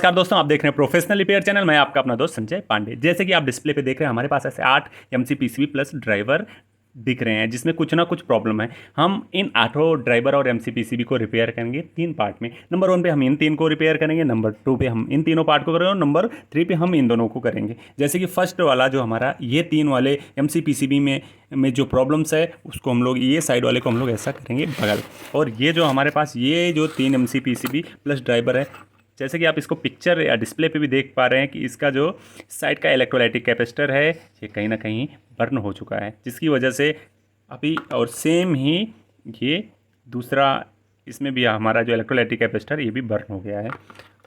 नमस्कार दोस्तों, आप देख रहे हैं प्रोफेशनल रिपेयर चैनल। मैं आपका अपना दोस्त संजय पांडे। जैसे कि आप डिस्प्ले पे देख रहे हैं, हमारे पास ऐसे 8 एमसी पीसीबी प्लस ड्राइवर दिख रहे हैं जिसमें कुछ ना कुछ प्रॉब्लम है। हम इन 8 ड्राइवर और एमसी पीसीबी को रिपेयर करेंगे 3 पार्ट में। नंबर 1 पे हम इन 3 को रिपेयर करेंगे, नंबर 2 पे हम इन तीनों पार्ट को करेंगे और नंबर 3 पे हम इन दोनों को करेंगे। जैसे कि फर्स्ट वाला जो हमारा ये 3 वाले एमसी पीसीबी में जो प्रॉब्लम्स है उसको हम लोग ये साइड वाले को हम लोग ऐसा करेंगे बगल। और ये जो हमारे पास ये जो 3 एमसी पीसीबी प्लस ड्राइवर है, जैसे कि आप इसको पिक्चर या डिस्प्ले पे भी देख पा रहे हैं कि इसका जो साइड का इलेक्ट्रोलाइटिक कैपेसिटर है ये कहीं ना कहीं बर्न हो चुका है, जिसकी वजह से अभी और सेम ही ये दूसरा इसमें भी हमारा जो इलेक्ट्रोलाइटिक कैपेसिटर ये भी बर्न हो गया है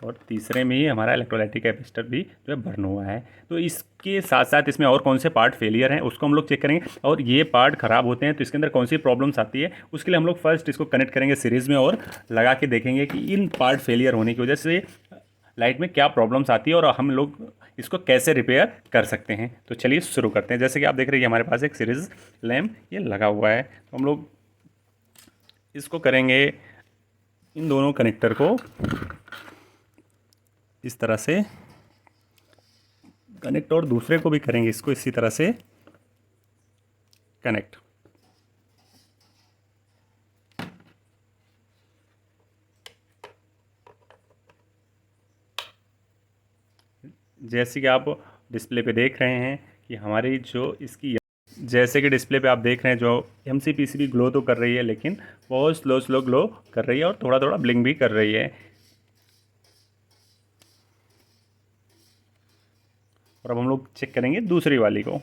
और तीसरे में ही हमारा इलेक्ट्रोलाइटिक कैपेसिटर भी जो है बर्न हुआ है। तो इसके साथ साथ इसमें और कौन से पार्ट फेलियर हैं उसको हम लोग चेक करेंगे, और ये पार्ट ख़राब होते हैं तो इसके अंदर कौन सी प्रॉब्लम्स आती है उसके लिए हम लोग फर्स्ट इसको कनेक्ट करेंगे सीरीज़ में और लगा के देखेंगे कि इन पार्ट फेलियर होने की वजह से लाइट में क्या प्रॉब्लम्स आती है और हम लोग इसको कैसे रिपेयर कर सकते हैं। तो चलिए शुरू करते हैं। जैसे कि आप देख रहे हैं हमारे पास एक सीरीज़ लैम्प ये लगा हुआ है, तो हम लोग इसको करेंगे इन दोनों कनेक्टर को इस तरह से कनेक्ट और दूसरे को भी करेंगे इसको इसी तरह से कनेक्ट। जैसे कि आप डिस्प्ले पे देख रहे हैं कि हमारी जो इसकी जैसे कि डिस्प्ले पे आप देख रहे हैं जो M C P C B glow तो कर रही है लेकिन बहुत स्लो ग्लो कर रही है और थोड़ा थोड़ा ब्लिंक भी कर रही है। और अब हम लोग चेक करेंगे दूसरी वाली को।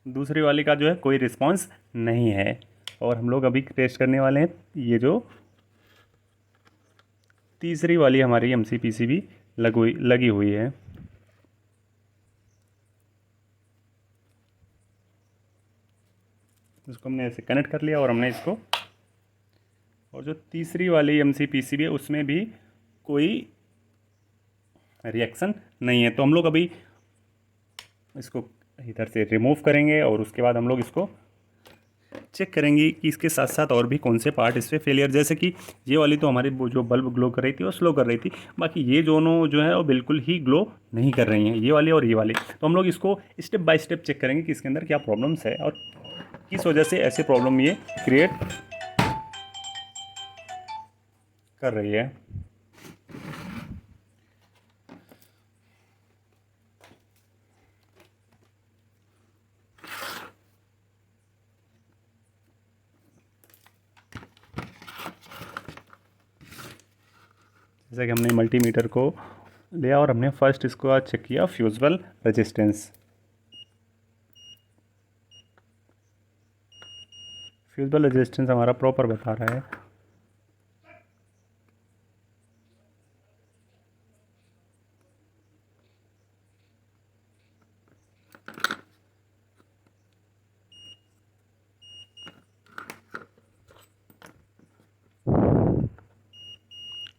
दूसरी वाली का जो है कोई रिस्पांस नहीं है और हम लोग अभी टेस्ट करने वाले हैं ये जो तीसरी वाली हमारी M C P C B लगी हुई है। इसको हमने ऐसे कनेक्ट कर लिया और हमने इसको, और जो तीसरी वाली M C P C B है उसमें भी कोई रिएक्शन नहीं है। तो हम लोग अभी इसको इधर से रिमूव करेंगे और उसके बाद हम लोग इसको चेक करेंगे कि इसके साथ साथ और भी कौन से पार्ट इस पर फेलियर। जैसे कि ये वाली तो हमारी जो बल्ब ग्लो कर रही थी वो स्लो कर रही थी, बाकी ये दोनों जो है वो बिल्कुल ही ग्लो नहीं कर रही हैं, ये वाली और ये वाली। तो हम लोग इसको स्टेप बाय स्टेप चेक करेंगे कि इसके अंदर क्या प्रॉब्लम्स है और किस वजह से ऐसे प्रॉब्लम ये क्रिएट कर रही है। जैसे कि हमने मल्टीमीटर को लिया और हमने फर्स्ट इसको आज चेक किया फ्यूजिबल रेजिस्टेंस। फ्यूजिबल रेजिस्टेंस हमारा प्रॉपर बता रहा है।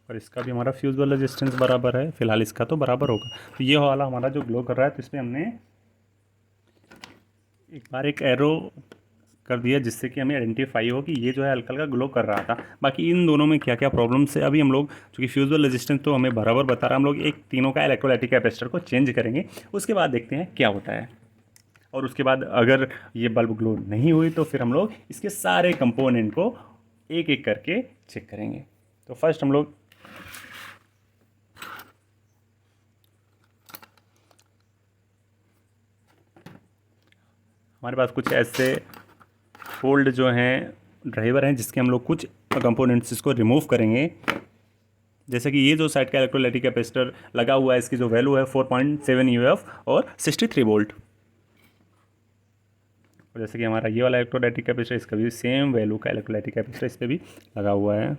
और इसका भी हमारा फ्यूजिबल रेजिस्टेंस बराबर है, फिलहाल इसका तो बराबर होगा। तो ये वाला हमारा जो ग्लो कर रहा है तो इसमें हमने एक बार एक एरो कर दिया जिससे कि हमें आइडेंटिफाई हो कि ये जो है हल्का हल्का ग्लो कर रहा था। बाकी इन दोनों में क्या क्या प्रॉब्लम्स है अभी हम लोग, चूँकि फ्यूजिबल रेजिस्टेंस तो हमें बराबर बता रहा है, हम लोग एक तीनों का इलेक्ट्रोलाइटिक कैपेसिटर को चेंज करेंगे, उसके बाद देखते हैं क्या होता है। और उसके बाद अगर ये बल्ब ग्लो नहीं हुई तो फिर हम लोग इसके सारे कंपोनेंट को एक एक करके चेक करेंगे। तो फर्स्ट हम लोग हमारे पास कुछ ऐसे फोल्ड जो हैं ड्राइवर हैं जिसके हम लोग कुछ कंपोनेंट्स इसको रिमूव करेंगे। जैसे कि ये जो साइड का इलेक्ट्रोलाइटिक कैपेसिटर लगा हुआ है इसकी जो वैल्यू है 4.7 यूएफ और 63 वोल्ट। और जैसे कि हमारा ये वाला इलेक्ट्रोलाइटिक कैपेसिटर इसका भी सेम वैल्यू का इलेक्ट्रोलाइटिक कैपेसिटर इस पर भी लगा हुआ है।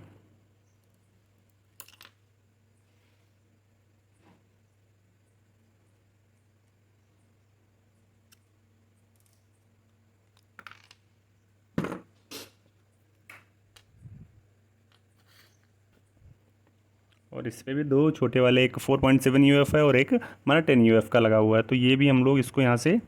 और इस पे भी दो छोटे वाले, एक 4.7 यूएफ है और एक हमारा 10 यूएफ का लगा हुआ है। तो ये भी हम लोग इसको यहाँ से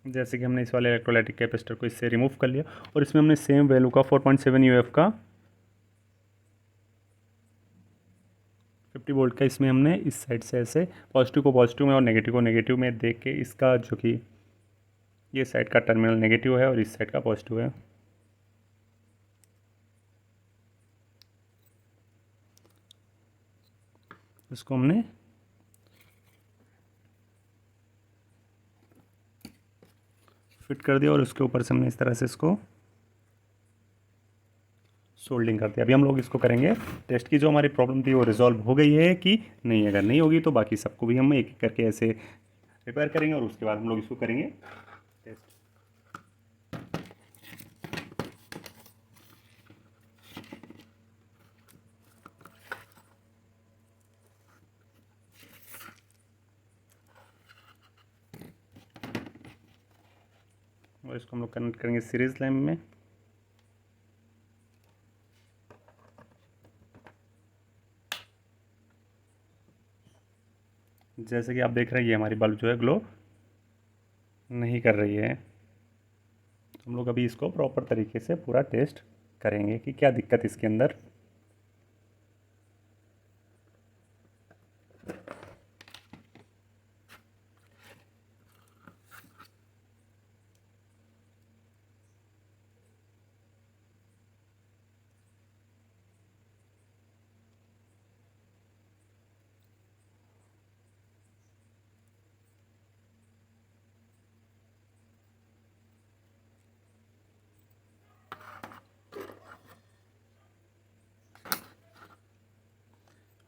जैसे कि हमने इस वाले इलेक्ट्रोलाइटिक कैपेसिटर को इससे रिमूव कर लिया और इसमें हमने सेम वैल्यू का 4.7 यूएफ का 50 वोल्ट का इसमें हमने इस साइड से ऐसे पॉजिटिव को पॉजिटिव में और नेगेटिव को नेगेटिव में देख के इसका जो कि ये साइड का टर्मिनल नेगेटिव है और इस साइड का पॉजिटिव है, इसको हमने फिट कर दिया और उसके ऊपर से हमने इस तरह से इसको सोल्डिंग कर दिया। अभी हम लोग इसको करेंगे टेस्ट की जो हमारी प्रॉब्लम थी वो रिजॉल्व हो गई है कि नहीं। अगर नहीं होगी तो बाकी सबको भी हम एक एक करके ऐसे रिपेयर करेंगे और उसके बाद हम लोग इसको करेंगे टेस्ट। और इसको हम लोग कनेक्ट करेंगे सीरीज लैम्प में। जैसे कि आप देख रहे हैं ये हमारी बल्ब जो है ग्लो नहीं कर रही है। तो हम लोग अभी इसको प्रॉपर तरीके से पूरा टेस्ट करेंगे कि क्या दिक्कत इसके अंदर।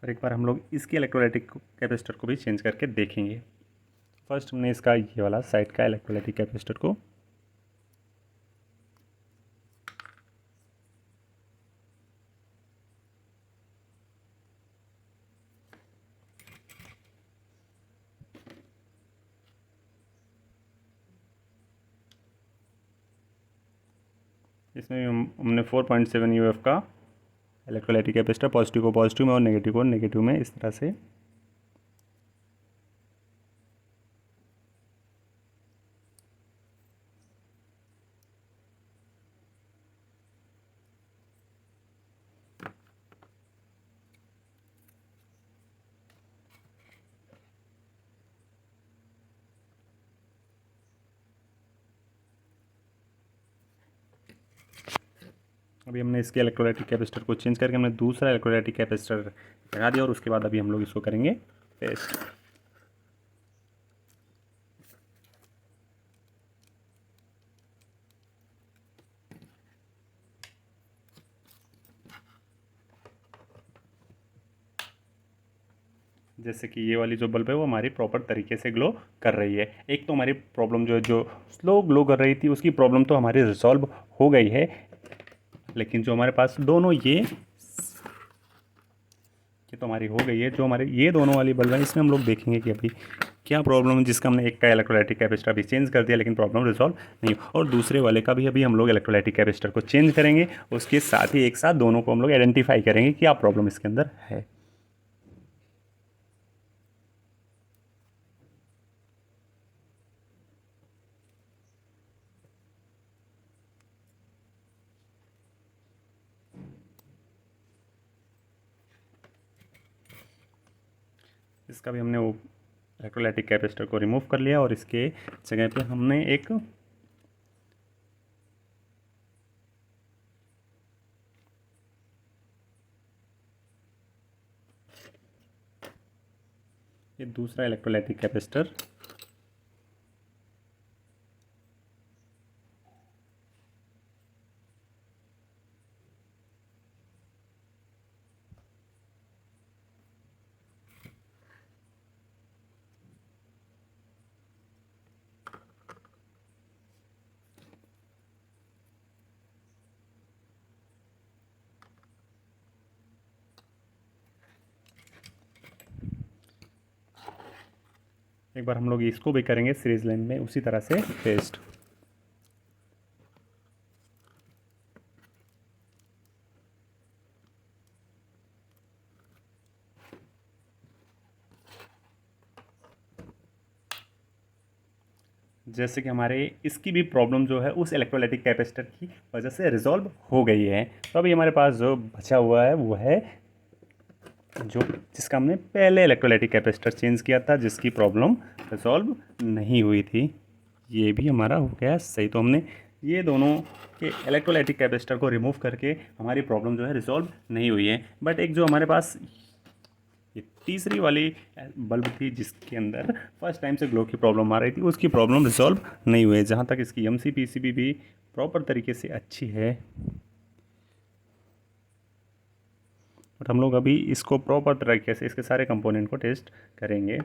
और एक बार हम लोग इसके इलेक्ट्रोलाइटिक कैपेसिटर को भी चेंज करके देखेंगे। फर्स्ट हमने इसका ये वाला साइड का इलेक्ट्रोलाइटिक कैपेसिटर को इसमें भी हमने 4.7 यूएफ का इलेक्ट्रोलाइटिक कैपेसिटर पॉजिटिव को पॉजिटिव में और नेगेटिव को नेगेटिव में इस तरह से अभी हमने इसके इलेक्ट्रोलाइटिक कैपेसिटर को चेंज करके हमने दूसरा इलेक्ट्रोलाइटिक कैपेसिटर लगा दिया और उसके बाद अभी हम लोग इसको करेंगे टेस्ट। जैसे कि ये वाली जो बल्ब है वो हमारी प्रॉपर तरीके से ग्लो कर रही है। एक तो हमारी प्रॉब्लम जो है जो स्लो ग्लो कर रही थी उसकी प्रॉब्लम तो हमारी रिजॉल्व हो गई है, लेकिन जो हमारे पास दोनों ये तो हमारी हो गई है। जो हमारे ये दोनों वाली बल्ब है इसमें हम लोग देखेंगे कि अभी क्या प्रॉब्लम है, जिसका हमने एक का इलेक्ट्रोलाइटिक कैपेसिटर अभी चेंज कर दिया लेकिन प्रॉब्लम रिजॉल्व नहीं। और दूसरे वाले का भी अभी हम लोग इलेक्ट्रोलाइटिक कैपेसिटर को चेंज करेंगे, उसके साथ ही एक साथ दोनों को हम लोग आइडेंटिफाई करेंगे कि क्या प्रॉब्लम इसके अंदर है। इसका भी हमने वो इलेक्ट्रोलाइटिक कैपेसिटर को रिमूव कर लिया और इसके जगह पे हमने एक ये दूसरा इलेक्ट्रोलाइटिक कैपेसिटर, एक बार हम लोग इसको भी करेंगे सीरीज लाइन में उसी तरह से टेस्ट। जैसे कि हमारे इसकी भी प्रॉब्लम जो है उस इलेक्ट्रोलाइटिक कैपेसिटर की वजह से रिजॉल्व हो गई है। तो अभी हमारे पास जो बचा हुआ है वो है जो जिसका हमने पहले इलेक्ट्रोलाइटिक कैपेसिटर चेंज किया था, जिसकी प्रॉब्लम रिजॉल्व नहीं हुई थी। ये भी हमारा हो गया सही। तो हमने ये दोनों के इलेक्ट्रोलाइटिक कैपेसिटर को रिमूव करके हमारी प्रॉब्लम जो है रिजॉल्व नहीं हुई है। बट एक जो हमारे पास ये तीसरी वाली बल्ब थी जिसके अंदर फर्स्ट टाइम से ग्लो की प्रॉब्लम आ रही थी, उसकी प्रॉब्लम रिजॉल्व नहीं हुई है। जहाँ तक इसकी MCPCB भी प्रॉपर तरीके से अच्छी है, और हम लोग अभी इसको प्रॉपर तरीके से इसके सारे कंपोनेंट को टेस्ट करेंगे।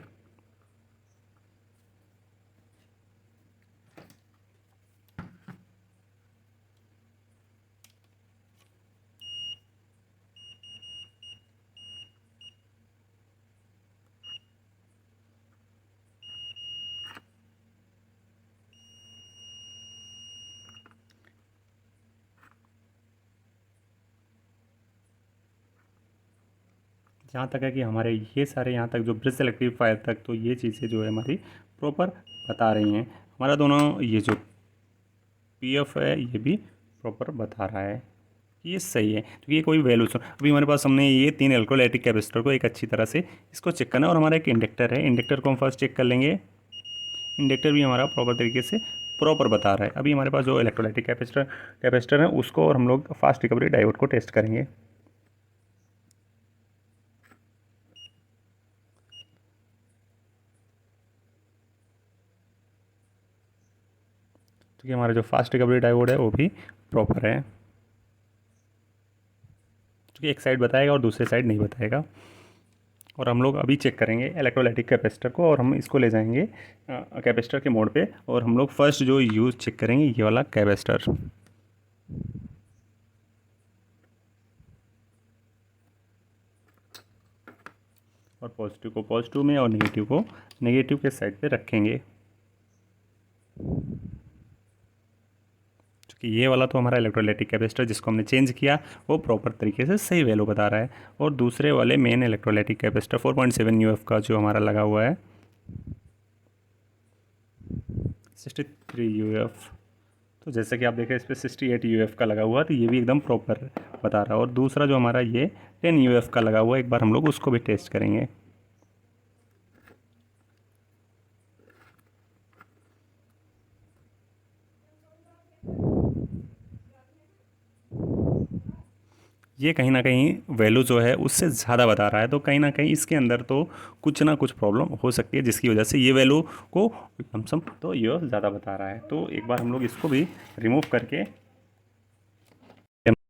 जहाँ तक है कि हमारे ये सारे यहाँ तक जो ब्रिज सेलेक्टिव फायर तक, तो ये चीज़ें जो है हमारी प्रॉपर बता रही हैं। हमारा दोनों ये जो PF है ये भी प्रॉपर बता रहा है कि ये सही है। तो ये कोई वैल्यू अभी हमारे पास हमने ये 3 इलेक्ट्रोलाइटिक कैपेसिटर को एक अच्छी तरह से इसको चेक करना है। और हमारा एक इंडक्टर है, इंडक्टर को हम फर्स्ट चेक कर लेंगे। इंडक्टर भी हमारा प्रॉपर तरीके से प्रॉपर बता रहा है। अभी हमारे पास जो इलेक्ट्रोलाइटिक कैपेसिटर है उसको और हम लोग फास्ट रिकवरी डायोड को टेस्ट करेंगे। क्योंकि हमारा जो फास्ट रिकवरी डायोड है वो भी प्रॉपर है, क्योंकि एक साइड बताएगा और दूसरे साइड नहीं बताएगा। और हम लोग अभी चेक करेंगे इलेक्ट्रोलाइटिक कैपेसिटर को, और हम इसको ले जाएंगे कैपेसिटर के मोड पे, और हम लोग फर्स्ट जो यूज़ चेक करेंगे ये वाला कैपेसिटर। और पॉजिटिव को पॉजिटिव में और नेगेटिव को नेगेटिव के साइड पे रखेंगे। क्योंकि ये वाला तो हमारा इलेक्ट्रोलाइटिक कैपेसिटर जिसको हमने चेंज किया वो प्रॉपर तरीके से सही वैल्यू बता रहा है। और दूसरे वाले मेन इलेक्ट्रोलाइटिक कैपेसिटर 4.7 UF का जो हमारा लगा हुआ है 63 UF, तो जैसे कि आप देखें इस पर 68 UF का लगा हुआ है, तो ये भी एकदम प्रॉपर बता रहा है। और दूसरा जो हमारा ये 10 UF का लगा हुआ है, एक बार हम लोग उसको भी टेस्ट करेंगे। ये कहीं ना कहीं वैल्यू जो है उससे ज़्यादा बता रहा है, तो कहीं ना कहीं इसके अंदर तो कुछ ना कुछ प्रॉब्लम हो सकती है जिसकी वजह से ये वैल्यू को लमसम तो ये ज़्यादा बता रहा है। तो एक बार हम लोग इसको भी रिमूव करके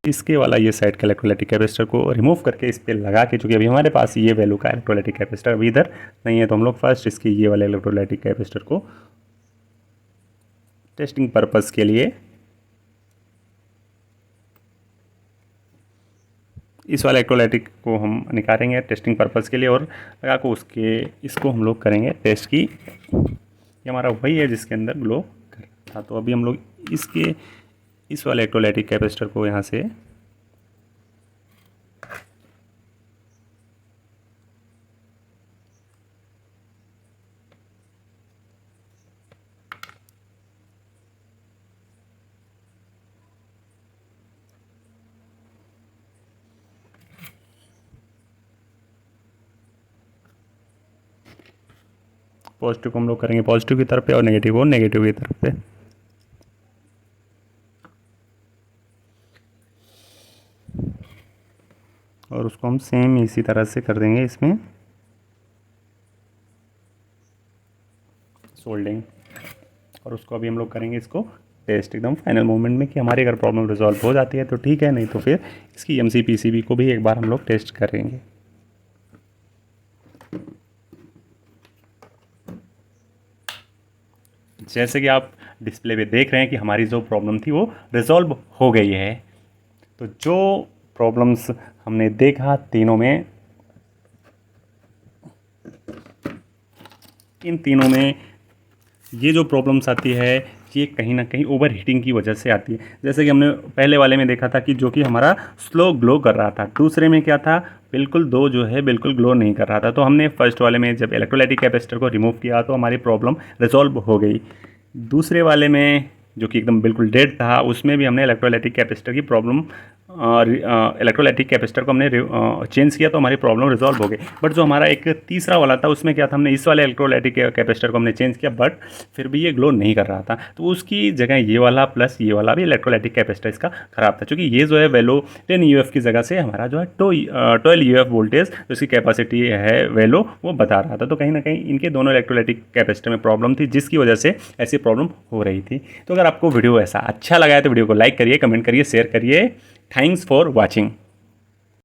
इसके वाला ये साइड का इलेक्ट्रोलाइटिक कैपेसिटर को रिमूव करके इस पर लगा के, चूँकि अभी हमारे पास ये वैल्यू का इलेक्ट्रोलाइटिक कैपेसिटर अभी इधर नहीं है, तो हम लोग फर्स्ट इसके ये वाले इलेक्ट्रोलाइटिक कैपेसिटर को टेस्टिंग पर्पज़ के लिए इस वाले इलेक्ट्रोलाइटिक को हम निकालेंगे टेस्टिंग पर्पज़ के लिए, और लगा को उसके इसको हम लोग करेंगे टेस्ट की। ये हमारा वही है जिसके अंदर ग्लो कर रहा था। तो अभी हम लोग इसके इस वाले इलेक्ट्रोलाइटिक कैपेसिटर को यहाँ से पॉजिटिव को हम लोग करेंगे पॉजिटिव की तरफ पे और नेगेटिव को नेगेटिव की तरफ पे। और उसको हम सेम इसी तरह से कर देंगे इसमें। और उसको अभी हम लोग करेंगे इसको टेस्ट एकदम फाइनल मोमेंट में कि हमारी अगर प्रॉब्लम रिजॉल्व हो जाती है तो ठीक है, नहीं तो फिर इसकी MCPCB को भी एक बार हम लोग टेस्ट करेंगे। जैसे कि आप डिस्प्ले पे देख रहे हैं कि हमारी जो प्रॉब्लम थी वो रिजॉल्व हो गई है। तो जो प्रॉब्लम्स हमने देखा तीनों में, इन तीनों में ये जो प्रॉब्लम्स आती है ये कहीं ना कहीं ओवर हीटिंग की वजह से आती है। जैसे कि हमने पहले वाले में देखा था कि जो कि हमारा स्लो ग्लो कर रहा था, दूसरे में क्या था, बिल्कुल दो जो है बिल्कुल ग्लो नहीं कर रहा था। तो हमने फर्स्ट वाले में जब इलेक्ट्रोलाइटिक कैपेसिटर को रिमूव किया तो हमारी प्रॉब्लम रिजॉल्व हो गई। दूसरे वाले में जो कि एकदम बिल्कुल डेड था, उसमें भी हमने इलेक्ट्रोलाइटिक कैपेसिटर की प्रॉब्लम इलेक्ट्रोलाइटिक कैपेसिटर को हमने चेंज किया तो हमारी प्रॉब्लम रिजॉल्व हो गई। बट जो हमारा एक तीसरा वाला था उसमें क्या था, हमने इस वाले इलेक्ट्रोलाइटिक कैपेसिटर को हमने चेंज किया बट फिर भी ये ग्लो नहीं कर रहा था। तो उसकी जगह ये वाला प्लस ये वाला भी इलेक्ट्रोलाइटिक कैपेसिटर इसका ख़राब था, क्योंकि ये जो है वैलो 10 UF की जगह से हमारा जो है 12 UF वोल्टेज जो इसकी कैपेसिटी है वैलो वो बता रहा था। तो कहीं ना कहीं इनके दोनों इलेक्ट्रोलाइटिक कैपेसिटर में प्रॉब्लम थी जिसकी वजह से ऐसी प्रॉब्लम हो रही थी। तो अगर आपको वीडियो ऐसा अच्छा लगा है तो वीडियो को लाइक करिए, कमेंट करिए, शेयर करिए। Thanks for watching.